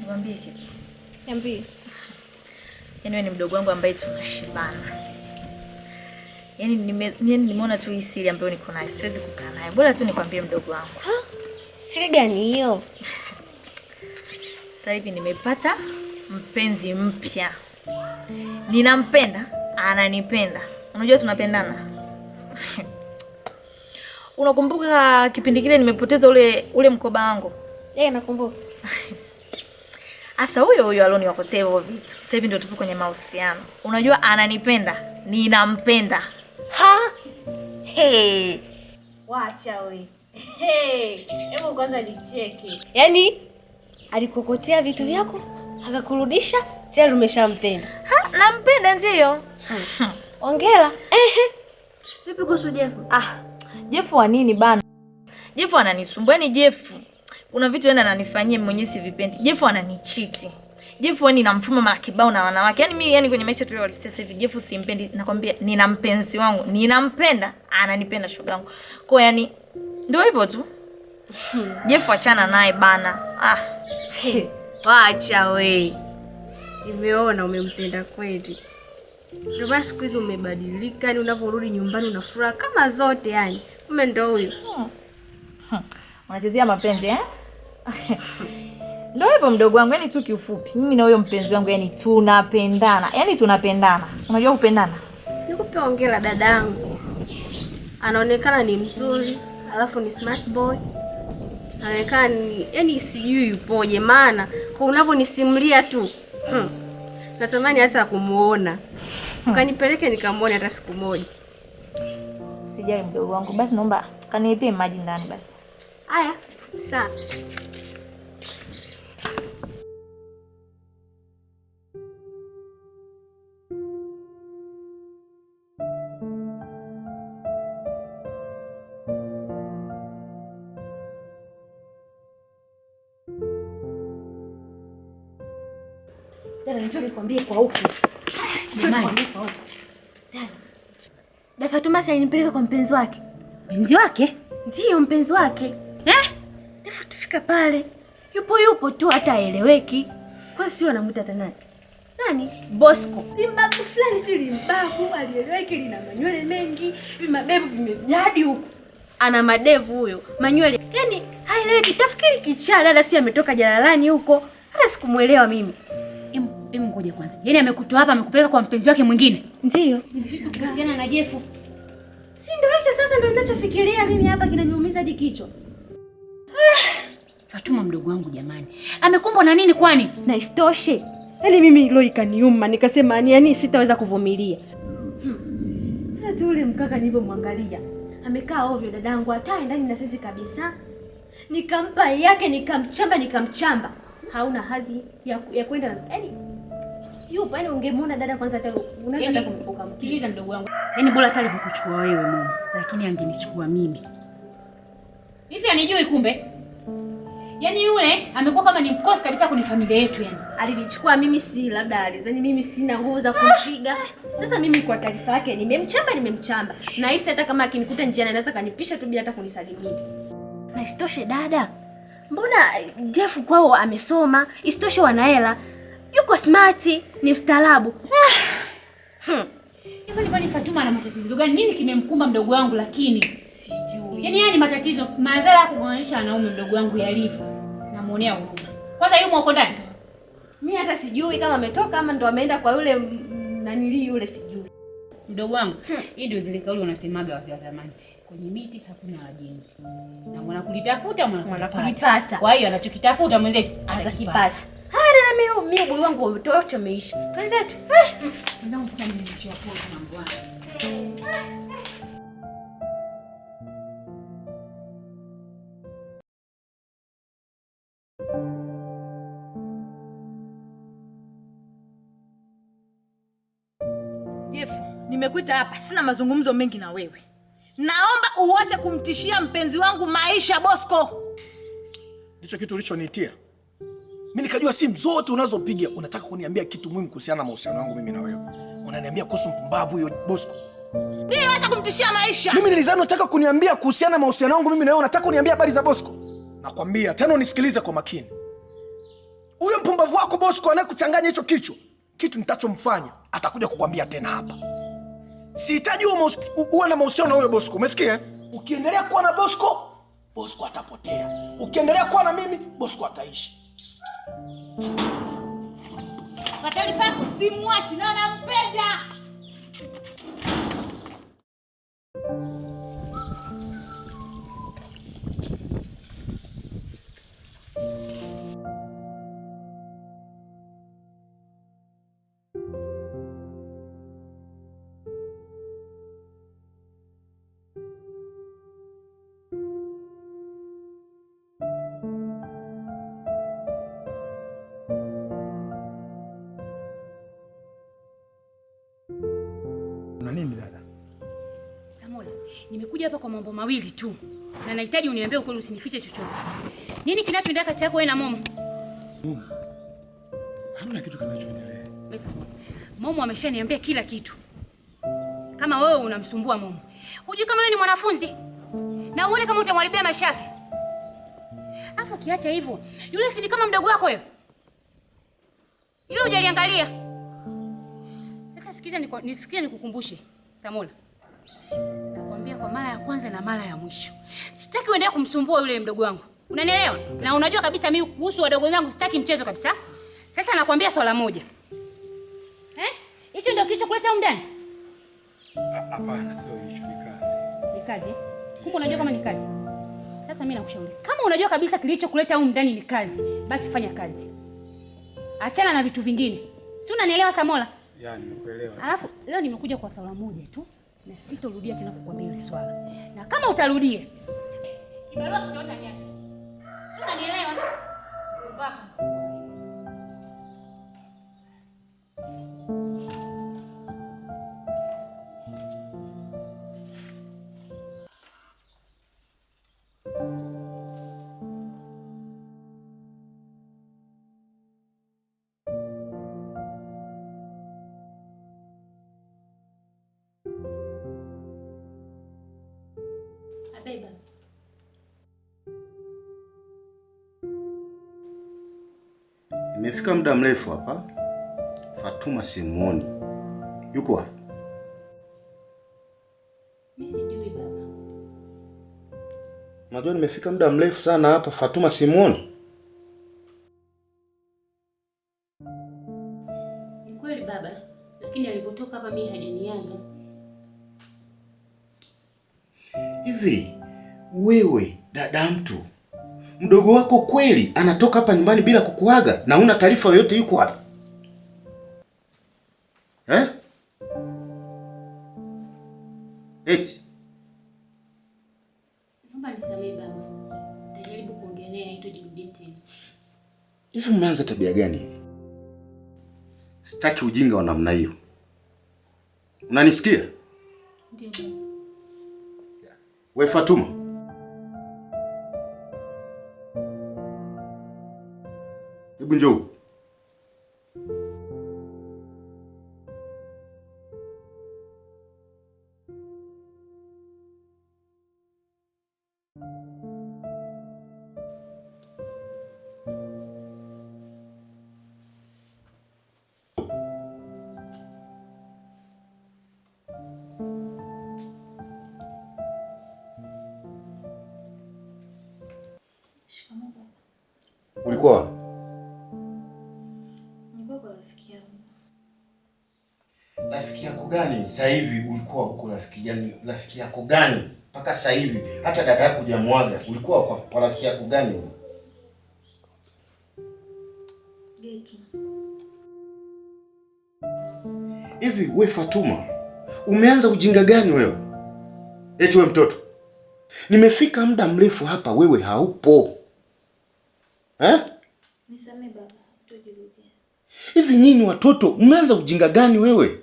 Niambie kitu. Niambie. Yaani wewe ni mdogo wangu ambaye tunashibana. Yaani nimeona tu hii siri ambayo niko nayo. Siwezi kukaa nayo. Bora tu nikwambie mdogo wangu. Siri gani hiyo? Sasa hivi nimepata mpenzi mpya. Ninampenda, ananipenda. Unajua tunapendana. Unakumbuka kipindi kile nimepoteza ule mkoba wangu? Nakumbuka. Asa huyo alioniokotea hivyo vitu. Sasa hivi ndio tupo kwenye mahusiano. Unajua ananipenda, ninampenda. Hey. Wacha we. Hey, hebu kwanza nicheke. Yaani alikokotea vitu vyako, akakurudisha, tayari umeshampenda. Nampenda ndio. Hongera. Vipi kuhusu Jeff? Jeff wa nini bana? Jeff ananisumbua, ni Jeff. Kuna vitu yeye ananifanyia mwenyewe sivipendi. Jeff ananichiti. Jeff ni na mfumo mara kibao na wanawake. Yaani mimi kwenye maisha tu ya sasa hivi Jeff simpendi. Nakwambia nina mpenzi wangu. Ninampenda, ananipenda shoga yangu. Kwa yani ndio hivyo tu. Jeff achana naye bana. Wacha we. Nimeona umempenda kweli. Ndio basi siku hizo umebadilika, yani unaporudi nyumbani una furaha kama zote yani. Mume ndio huyo. Unachezea mapenzi Ndio hivyo mdogo wangu, yani tu kiufupi. Mimi na huyo mpenzi wangu yani tunapendana. Yani tunapendana. Unajua kupendana? Nikupe hongera dadangu. Anaonekana ni mzuri, alafu ni smart boy. Anaonekana yani sijui yupoje maana kwa unavyonisimulia tu. Natamani hata kumuona. Ukanipeleke nikamuone hata siku moja. Usijali mdogo wangu. Basi naomba kaniletee maji ndani basi. Haya, sawa. Njoo nikwambie kwa huku. Da Fatuma alinipeleka kwa mpenzi wake. Mpenzi wake? Ndio mpenzi wake. Ndio tufika pale. Yupo tu hata haeleweki. Kwa sio anamuita hata nani? Nani? Bosco. Limbabu fulani sio limbabu, alieleweki lina manywele mengi, vimabevu vimejadi huko. Ana madevu huyo, manywele. Yaani haeleweki, tafikiri kichaa dada sio ametoka jalalani huko. Hata sikumuelewa mimi. Hebu ngoja kwanza. Yaani amekutoa hapa amekupeleka kwa mpenzi wake mwingine? Ndio. Kuhusiana na Jeff. Si ndio hicho sasa ndio ninachofikiria mimi hapa kinaniumiza hadi kichwa. Fatuma mdogo wangu jamani. Amekumbwa na nini kwani? Na istoshe. Yaani mimi hilo ikaniuma nikasema yani sitaweza kuvumilia. Sasa tu ule mkaka nilivyomwangalia. Amekaa ovyo dadangu hata ndani na sisi kabisa. Nikampa yake nikamchamba. Hauna hazi ya kwenda yaani yupo yani ungemuona dada kwanza hata unaweza hata kumpoka. Sikiliza mdogo wangu. Yaani bora hata alikuchukua wewe mama, lakini angenichukua mimi. Hivi anijui kumbe? Yaani yule amekuwa kama ni mkosi kabisa kwenye familia yetu yani. Alinichukua mimi si labda alizani mimi sina nguvu za kumpiga. Sasa mimi kwa taarifa yake nimemchamba. Na hisi hata kama akinikuta njiani anaweza kanipisha tu bila hata kunisalimia. Na istoshe dada. Mbona Jeff kwao amesoma, istoshe wana hela. Yuko smart, ni mstaarabu. Hivi kwani Fatuma ana matatizo gani? Nini kimemkumba mdogo wangu lakini sijui. Yaani yeye ni matatizo madhara ya kugonganisha wanaume mdogo wangu yalivyo. Namuonea huruma. Kwanza yumo huko ndani. Mimi hata sijui kama ametoka ama ndo ameenda kwa yule nanili yule sijui. Mdogo wangu, hii ndio zile kauli wanasemaga wazee wa zamani. Kwenye miti hakuna wajenzi. Na mwana kulitafuta mwana kulipata. Kwa hiyo anachokitafuta mwenzetu atakipata. Haya na mimi ubui wangu wote umeisha. Wenzetu. Ndio mpaka nilichia kwa mambo yangu. Jeff, nimekuita hapa sina mazungumzo mengi na wewe. Naomba uache kumtishia mpenzi wangu maisha Bosco. Ndicho kitu ulichoniitia. Mimi nikajua simu zote unazopiga unataka kuniambia kitu muhimu kuhusiana na mahusiano yangu mimi na wewe. Unaniambia kuhusu mpumbavu huyo Bosco. Ndio acha kumtishia maisha. Mimi nilizani unataka kuniambia kuhusiana na mahusiano yangu mimi na wewe, unataka kuniambia habari za Bosco. Nakwambia tena unisikilize kwa makini. Huyo mpumbavu wako Bosco anayekuchanganya hicho kitu nitachomfanya atakuja kukwambia tena hapa. Sihitaji uwe na mahusiano na huyo Bosco, umesikia? Ukiendelea kuwa na Bosco, Bosco atapotea. Ukiendelea kuwa na mimi, Bosco ataishi. Kwa taarifa yako simwachi na nampenda. Na nini dada? Samola, nimekuja hapa kwa mambo mawili tu. Na nahitaji uniambie ukweli, usinifiche chochote. Nini kinachoendelea kati yako wewe na Momo? Momo. Hamna kitu kinachoendelea. Basi. Momo ameshaniambia kila kitu. Kama wewe unamsumbua Momo. Hujui kama wewe ni mwanafunzi? Na uone kama utamharibia maisha yake. Afu kiacha hivyo. Yule si kama mdogo wako wewe. Ile hujaliangalia. Sasa sikiza nikukumbushe, Samola. Nakwambia kwa mara ya kwanza na mara ya mwisho. Sitaki uendelee kumsumbua yule mdogo wangu. Unanielewa? Na unajua kabisa mimi kuhusu wadogo zangu sitaki mchezo kabisa. Sasa nakwambia swala moja. Hicho ndio kilichokuleta huko ndani? Hapana, sio hicho, ni kazi. Ni kazi? Kumbe unajua kama ni kazi. Sasa mimi nakushauri. Kama unajua kabisa kilichokuleta huko ndani ni kazi, basi fanya kazi. Achana na vitu vingine. Si unanielewa Samola? Yaani nimekuelewa. Alafu leo nimekuja kwa swala moja tu na sitorudia tena kukwambia hili swala. Na kama utarudia, kibarua kitaota nyasi. Si unanielewa? Mbaya. Abeba. Imefika muda mrefu hapa. Fatuma simuoni. Yuko wapi? Mimi sijui baba. Unajua nimefika muda mrefu sana hapa, Fatuma simuoni. Ni kweli baba, lakini alipotoka hapa mimi hajaniaga. Hivi wewe dada mtu, mdogo wako kweli anatoka hapa nyumbani bila kukuaga na una taarifa yoyote yuko wapi? Eti Naomba nisamehe baba. Nitajaribu kuongelea itojirudie tena. hivi umeanza tabia gani? Sitaki ujinga wa namna hiyo. Unanisikia? Ndio baba. We Fatuma. Hebu njoo. Ulikuwa? Nilikuwa kwa rafiki yangu. Rafiki yako gani? Sasa hivi ulikuwa huko rafiki yako gani? Mpaka sasa hivi hata dada yako hujamwaga. Ulikuwa kwa rafiki yako gani? Getu. Hivi we Fatuma, umeanza ujinga gani wewe? Eti wewe mtoto. Nimefika muda mrefu hapa wewe haupo. Nisamehe baba, tujirudia. Hivi nyinyi watoto mmeanza ujinga gani wewe?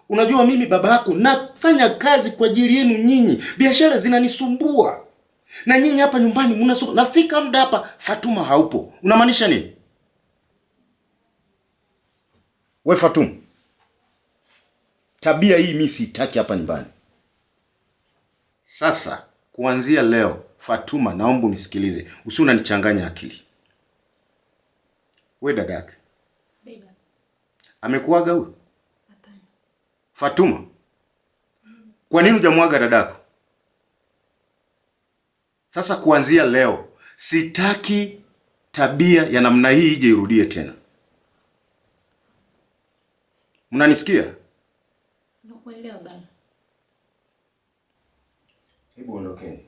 Unajua mimi baba yako nafanya kazi kwa ajili yenu nyinyi. Biashara zinanisumbua. Na nyinyi hapa nyumbani mnasumbua. Nafika muda hapa Fatuma haupo. Unamaanisha nini? We Fatuma. Tabia hii mimi sitaki hapa nyumbani. Sasa kuanzia leo Fatuma, naomba unisikilize. Usi unanichanganya akili. We dadake. Amekuaga huyo? Hapana. Fatuma. Kwa nini hujamwaga dadako? Sasa kuanzia leo sitaki tabia ya namna hii ije irudie tena. Mnanisikia? Nakuelewa baba. Hebu ondokeni.